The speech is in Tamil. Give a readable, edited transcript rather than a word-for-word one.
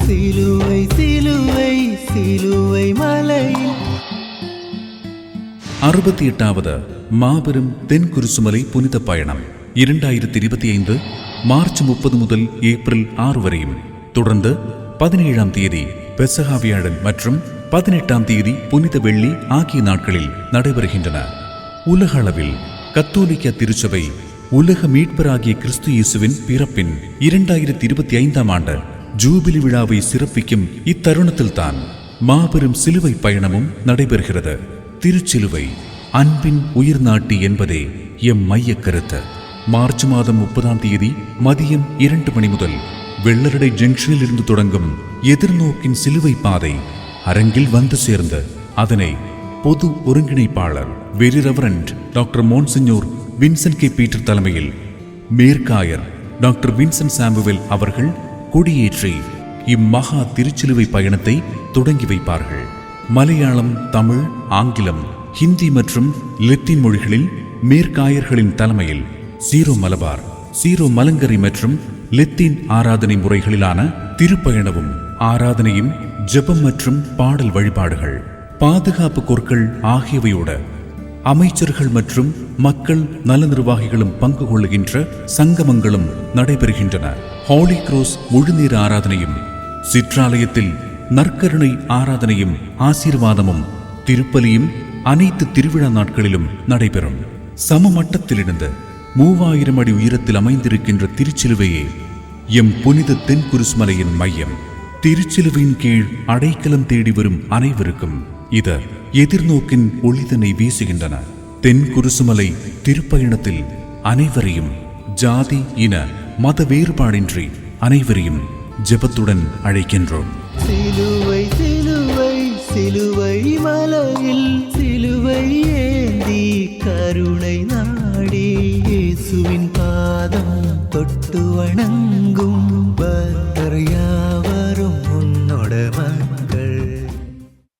சிலுவை சிலுவை சிலுவை மலையில் 68வது மாபெரும் தென்குருசுமலை புனித பயணம் 2025 மார்ச் 30 முதல் ஏப்ரல் 6 வரையும், தொடர்ந்து 17ஆம் தேதி பெசகா வியாழன் மற்றும் 18ஆம் தேதி புனித வெள்ளி ஆகிய நாட்களில் நடைபெறுகின்றன. உலக அளவில் கத்தோலிக்க திருச்சபை உலக மீட்பராகிய கிறிஸ்து இயேசுவின் பிறப்பின் 2025ஆம் ஆண்டு ஜூபிலி விழாவை சிறப்பிக்கும் இத்தருணத்தில்தான் மாபெரும் சிலுவை பயணமும் நடைபெறுகிறது. திருச்சிலுவை அன்பின் உயிர் நாட்டி என்பதே எம் மைய கருத்து. மார்ச் மாதம் 30ஆம் தேதி மதியம் 2 மணி முதல் வெள்ளரடை ஜங்ஷனில் இருந்து தொடங்கும் எதிர்நோக்கின் சிலுவை பாதை அரங்கில் வந்து சேர்ந்து அதனை பொது ஒருங்கிணைப்பாளர் very reverend doctor monsignor Vincent K Peter தலைமையில் மேற்காயர் டாக்டர் வின்சென்ட் சாமுவேல் அவர்கள் கொடியேற்றி இம்மகா திருச்சிலுவை பயணத்தை தொடங்கி வைப்பார்கள். மலையாளம், தமிழ், ஆங்கிலம், ஹிந்தி மற்றும் லத்தீன் மொழிகளில் மேற்காயர்களின் தலைமையில் சீரோ மலபார், சீரோ மலங்கரி மற்றும் லத்தீன் ஆராதனை முறைகளிலான திருப்பயணமும் ஆராதனையும் ஜெபம் மற்றும் பாடல் வழிபாடுகள், பாதுகாப்பு கொற்கள் ஆகியவையோடு அமைச்சர்கள் மற்றும் மக்கள் நல நிர்வாகிகளும் பங்கு கொள்ளுகின்ற சங்கமங்களும் நடைபெறுகின்றன. ஹோலி கிராஸ் முழுநீர் ஆராதனையும் சிற்றாலயத்தில் நற்கருணை ஆராதனையும் ஆசீர்வாதமும் திருப்பலியும் அனைத்து திருவிழா நாட்களிலும் நடைபெறும். சமமட்டத்திலிருந்து 3000 அடி உயரத்தில் அமைந்திருக்கின்ற திருச்சிலுவையே எம் புனித தென்குருசுமலையின் மையம். திருச்சிலுவையின் கீழ் அடைக்கலம் தேடி வரும் அனைவருக்கும் இது எதிர்நோக்கின் ஒளிதனை வீசுகின்றன. தென்குருசுமலை திருப்பயணத்தில் அனைவரையும் ஜாதி, இன, மத வேறுபாடின்றி அனைவரையும் ஜெபத்துடன் அழைக்கின்றோம். சிலுவை சிலுவை சிலுவை மலையில் சிலுவை ஏந்தி கருணை நாடி இயேசுவின் பாதம் தொட்டு வணங்கும்